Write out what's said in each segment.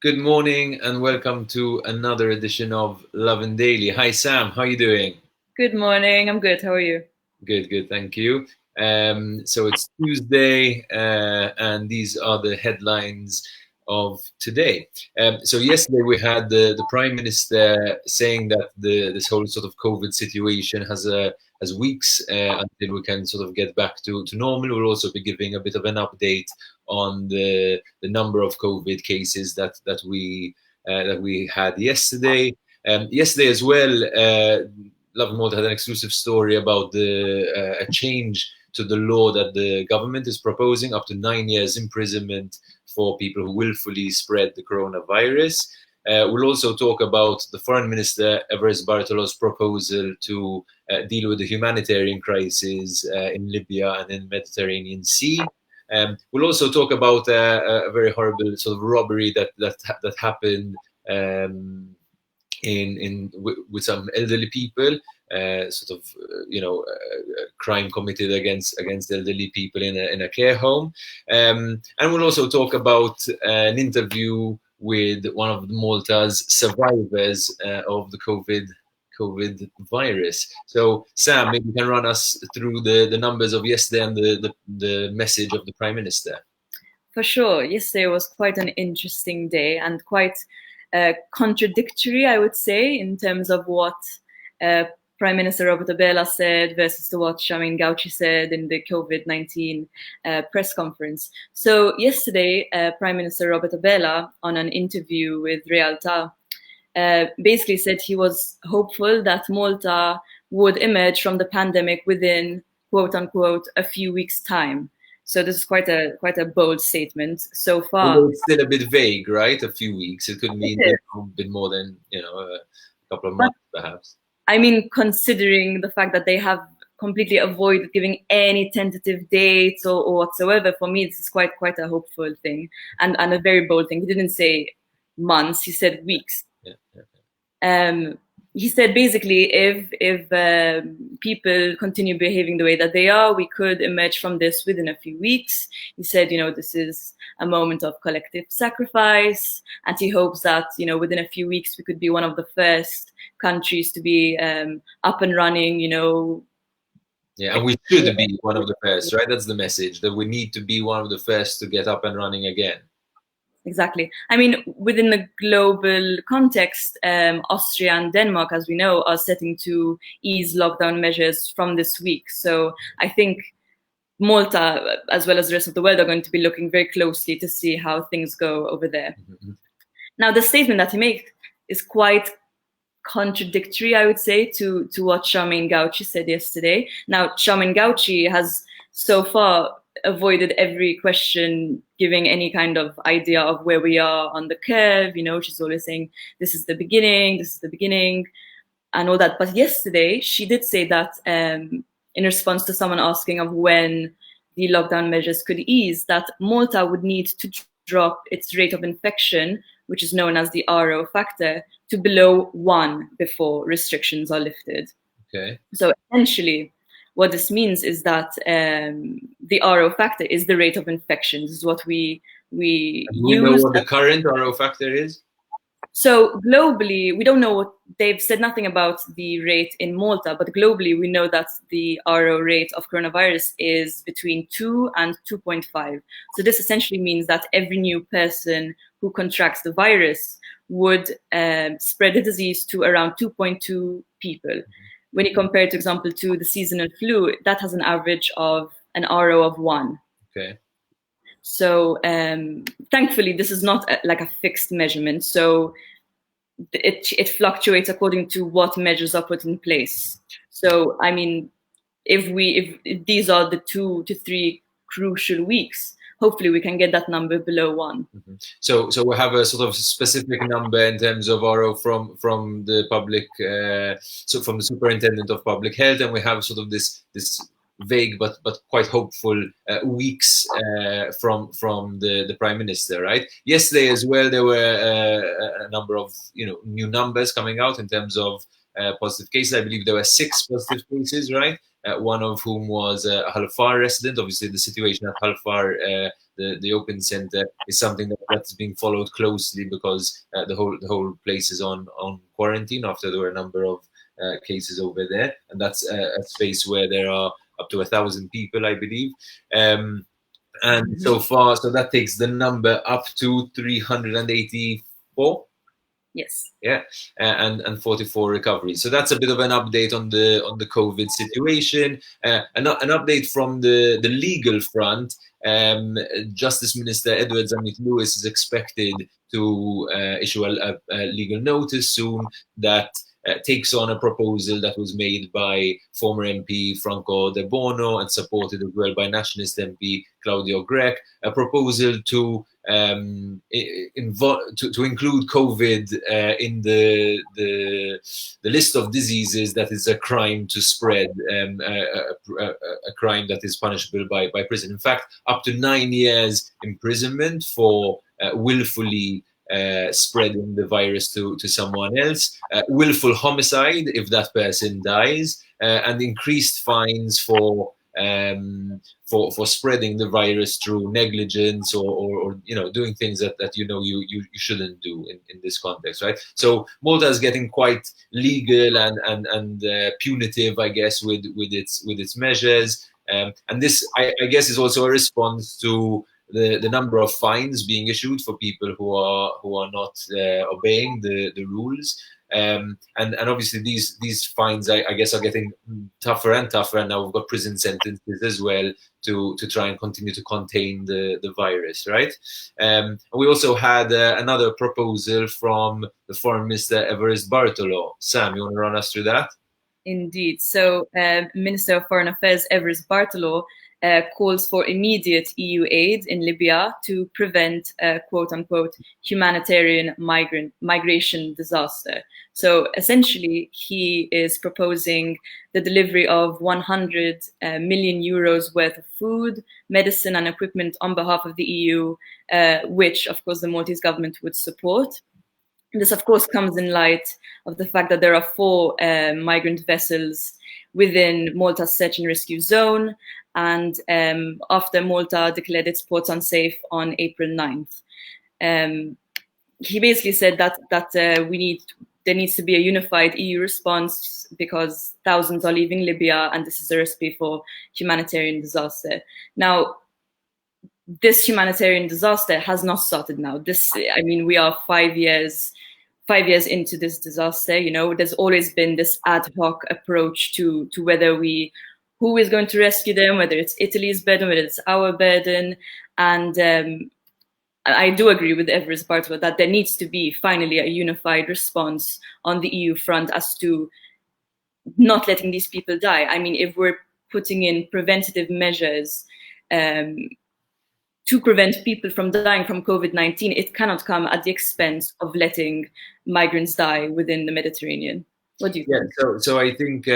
Good morning and welcome to another edition of Lovin Daily. Hi Sam, how are you doing? Good morning. I'm good. How are you? Good, thank you. So it's Tuesday, and these are the headlines of today. So yesterday we had the Prime Minister saying that this whole sort of COVID situation has weeks until we can sort of get back to normal. We'll also be giving a bit of an update on the number of COVID cases that we had yesterday. Yesterday as well. Lovin Malta had an exclusive story about a change to the law that the government is proposing, up to 9 years imprisonment for people who willfully spread the coronavirus. We'll also talk about the Foreign Minister, Everest Bartolo's proposal to deal with the humanitarian crisis in Libya and in the Mediterranean Sea. We'll also talk about a very horrible sort of robbery that happened with some elderly people, crime committed against elderly people in a care home, and we'll also talk about an interview with one of Malta's survivors of the COVID virus. So Sam, maybe you can run us through the numbers of yesterday and the message of the Prime Minister. For sure. Yesterday was quite an interesting day and quite contradictory, I would say, in terms of what Prime Minister Robert Abela said versus to what Shamin Gauci said in the COVID-19 press conference. So yesterday, Prime Minister Robert Abela, on an interview with Realtà, basically said he was hopeful that Malta would emerge from the pandemic within, quote unquote, a few weeks' time. So this is quite a bold statement so far. Although it's still a bit vague, right? A few weeks. It could mean a bit more than a couple of months, perhaps. I mean, considering the fact that they have completely avoided giving any tentative dates or whatsoever, for me, this is quite a hopeful thing and a very bold thing. He didn't say months; he said weeks. Yeah. He said basically if people continue behaving the way that they are, we could emerge from this within a few weeks. He said, this is a moment of collective sacrifice, and he hopes that, within a few weeks we could be one of the first countries to be up and running, Yeah, and we should be one of the first, right? That's the message, that we need to be one of the first to get up and running again. Exactly. I mean, within the global context, Austria and Denmark, as we know, are setting to ease lockdown measures from this week. So I think Malta, as well as the rest of the world, are going to be looking very closely to see how things go over there. Mm-hmm. Now, the statement that he made is quite contradictory, I would say, to what Shamin Gauci said yesterday. Now, Shamin Gauci has so far avoided every question, giving any kind of idea of where we are on the curve. She's always saying, this is the beginning, and all that. But yesterday, she did say that in response to someone asking of when the lockdown measures could ease, that Malta would need to drop its rate of infection, which is known as the RO factor, to below 1 before restrictions are lifted. Okay. So essentially, what this means is that the RO factor is the rate of infection. This is what we use. We know what the current RO factor is? So globally, we don't know what they've said nothing about the rate in Malta, but globally we know that the RO rate of coronavirus is between 2 and 2.5. So this essentially means that every new person who contracts the virus would spread the disease to around 2.2 people. Mm-hmm. When you compare it, for example, to the seasonal flu, that has an average of an RO of 1. Okay. So thankfully, this is not like a fixed measurement. So it fluctuates according to what measures are put in place. So I mean, if these are the 2 to 3 crucial weeks, hopefully we can get that number below 1. Mm-hmm. So we have a sort of specific number in terms of RO from the public, so from the Superintendent of Public Health, and we have sort of this vague but quite hopeful weeks from the Prime Minister, right? Yesterday as well, there were a number of new numbers coming out in terms of positive cases. I believe there were 6 positive cases, right? One of whom was a Halfar resident. Obviously, the situation at Halfar the open center is something that's being followed closely, because the whole place is on quarantine after there were a number of cases over there, and that's a space where there are up to 1,000 people, I believe. And so far, so that takes the number up to 384. Yes. Yeah, and 44 recoveries. So that's a bit of an update on the COVID situation. An update from the legal front. Justice Minister Edward Zammit-Lewis is expected to issue a legal notice soon that takes on a proposal that was made by former MP Franco De Bono and supported as well by Nationalist MP Claudio Grech, a proposal to include COVID in the list of diseases that is a crime to spread, a crime that is punishable by prison. In fact, up to 9 years imprisonment for willfully spreading the virus to someone else, willful homicide if that person dies, and increased fines for spreading the virus through negligence or doing things that you shouldn't do in this context, right? So Malta is getting quite legal and punitive, I guess, with its measures, and this I guess is also a response to the number of fines being issued for people who are not obeying the rules. And obviously these fines, I guess, are getting tougher and tougher, and now we've got prison sentences as well to try and continue to contain the virus, right? And we also had another proposal from the Foreign Minister Everest Bartolo. Sam, you want to run us through that? Indeed. So Minister of Foreign Affairs Everest Bartolo calls for immediate EU aid in Libya to prevent quote-unquote humanitarian migration disaster. So essentially, he is proposing the delivery of 100 million euros worth of food, medicine and equipment on behalf of the EU, which of course the Maltese government would support. This, of course, comes in light of the fact that there are 4 migrant vessels within Malta's search and rescue zone, and after Malta declared its ports unsafe on April 9th. He basically said that there needs to be a unified EU response because thousands are leaving Libya, and this is a recipe for humanitarian disaster. Now, this humanitarian disaster has not started now. We are 5 years into this disaster. There's always been this ad hoc approach to whether who is going to rescue them, whether it's Italy's burden, whether it's our burden. And I do agree with Everest Bartolo that there needs to be finally a unified response on the EU front as to not letting these people die. If we're putting in preventative measures to prevent people from dying from COVID-19, it cannot come at the expense of letting migrants die within the Mediterranean. What do you think? Yeah, so I think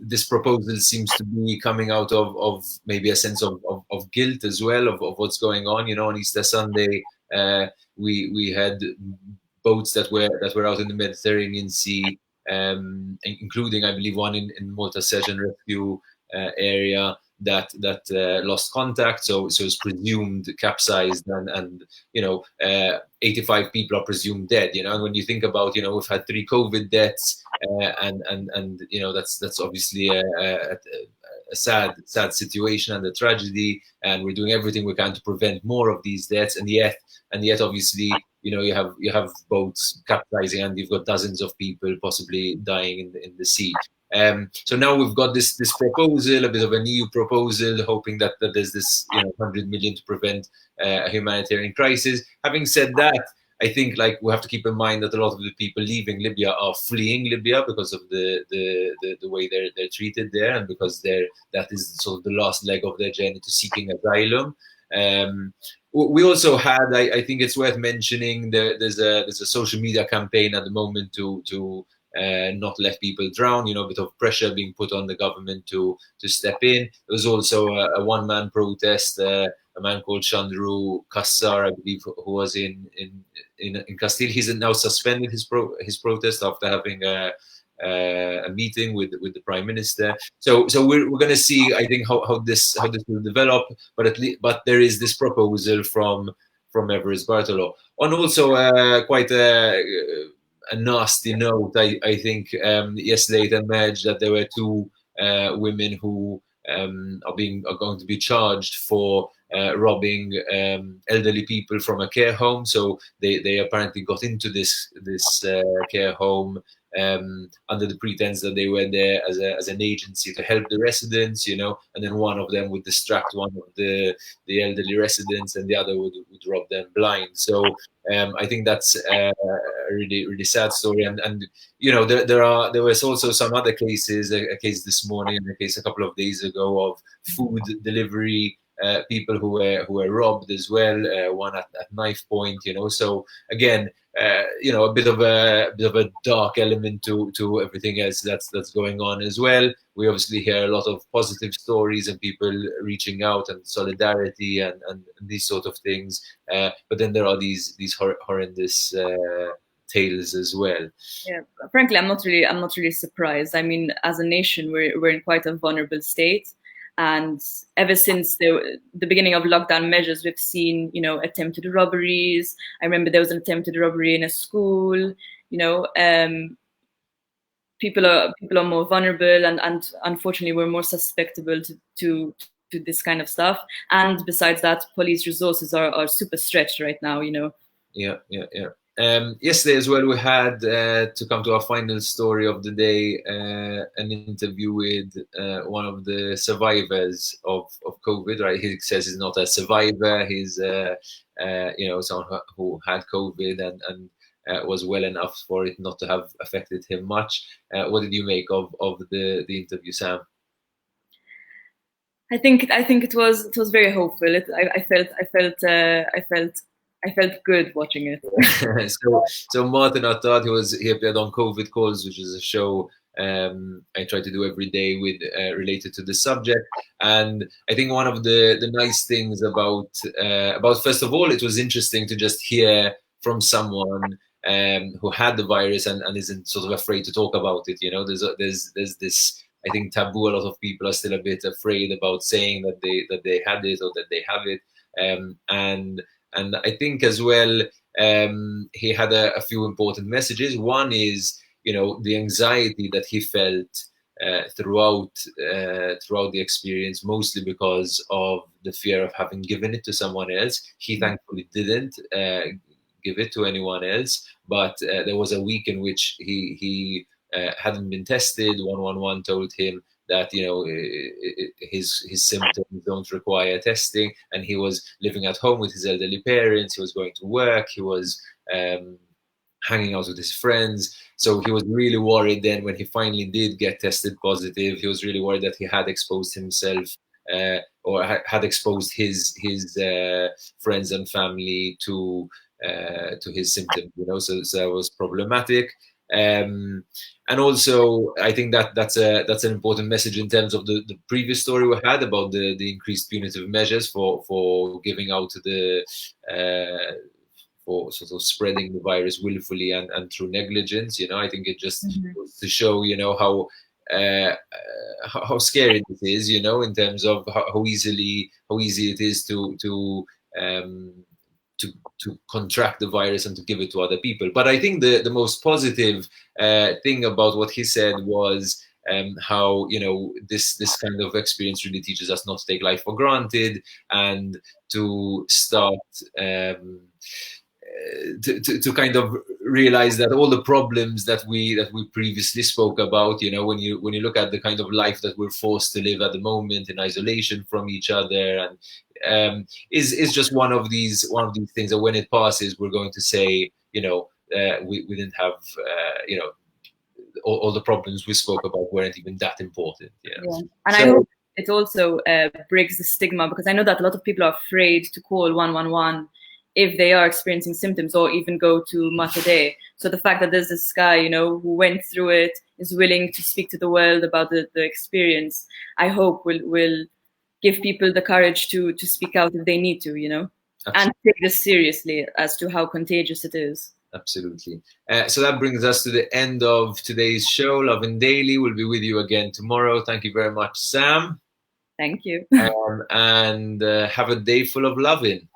this proposal seems to be coming out of maybe a sense of guilt as well of what's going on. On Easter Sunday, we had boats that were out in the Mediterranean Sea, including, I believe, one in Malta search and rescue area that lost contact, so it's presumed capsized, and 85 people are presumed dead. And when you think about, we've had 3 COVID deaths, and that's obviously a sad situation and a tragedy, and we're doing everything we can to prevent more of these deaths, and yet obviously you have boats capsizing, and you've got dozens of people possibly dying in the sea. So now we've got this proposal, a bit of an EU proposal, hoping that there's this 100 million to prevent a humanitarian crisis. Having said that, I think we have to keep in mind that a lot of the people leaving Libya are fleeing Libya because of the way they're treated there, and because that is sort of the last leg of their journey to seeking asylum. We also had, I think it's worth mentioning, there's a social media campaign at the moment to not let people drown, a bit of pressure being put on the government to step in. There was also a one-man protest, a man called Chandru Kassar, I believe, who was in Castile. He's now suspended his protest after having a meeting with the Prime Minister. So we're going to see, I think, how this will develop. But but there is this proposal from Everest Bartolo. On also quite a nasty note, I think yesterday it emerged that there were two women who are going to be charged for robbing elderly people from a care home. So they apparently got into this care home under the pretense that they were there as an agency to help the residents, and then one of them would distract one of the elderly residents, and the other would rob them blind. So I think that's a really sad story, and there was also some other cases, a case this morning, and a case a couple of days ago of food delivery people who were robbed as well. One at knife point, So again, a bit of a dark element to everything else that's going on as well. We obviously hear a lot of positive stories and people reaching out and solidarity and these sort of things. But then there are these horrendous tales as well. Yeah, frankly, I'm not really surprised. I mean, as a nation, we're in quite a vulnerable state. And ever since the beginning of lockdown measures, we've seen, attempted robberies. I remember there was an attempted robbery in a school. People are more vulnerable, and unfortunately, we're more susceptible to this kind of stuff. And besides that, police resources are super stretched right now. Yeah. Yesterday as well, we had to come to our final story of the day, an interview with one of the survivors of COVID. Right, he says he's not a survivor; he's someone who had COVID and was well enough for it not to have affected him much. What did you make of the interview, Sam? I think it was very hopeful. I felt good watching it. So Martin Attard, he appeared on COVID Calls, which is a show I try to do every day with related to the subject. And I think one of the nice things about first of all, it was interesting to just hear from someone who had the virus and isn't sort of afraid to talk about it. There's this, I think, taboo. A lot of people are still a bit afraid about saying that they had it or that they have it. And I think as well, he had a few important messages. One is, the anxiety that he felt throughout the experience, mostly because of the fear of having given it to someone else. He thankfully didn't give it to anyone else, but there was a week in which he hadn't been tested. 111 told him that his symptoms don't require testing, and he was living at home with his elderly parents. He was going to work. He was hanging out with his friends. So he was really worried. Then when he finally did get tested positive, he was really worried that he had exposed himself or had exposed his friends and family to his symptoms. So that was problematic. And also, I think that's an important message in terms of the previous story we had about the increased punitive measures for giving out for sort of spreading the virus willfully and through negligence. I think it just goes to show how scary this is. In terms of how easy it is to contract the virus and to give it to other people. But I think the most positive thing about what he said was how this kind of experience really teaches us not to take life for granted and to start to kind of realize that all the problems that we previously spoke about, when you look at the kind of life that we're forced to live at the moment in isolation from each other, and is just one of these things that when it passes, we're going to say, we didn't have, all the problems we spoke about weren't even that important. Yeah. And I hope it also breaks the stigma, because I know that a lot of people are afraid to call 111 if they are experiencing symptoms, or even go to Malta Day. So the fact that there's this guy, who went through it, is willing to speak to the world about the experience, I hope will give people the courage to speak out if they need to, Absolutely. And take this seriously as to how contagious it is. Absolutely. So that brings us to the end of today's show. Lovin Daily will be with you again tomorrow. Thank you very much, Sam. Thank you. And have a day full of loving.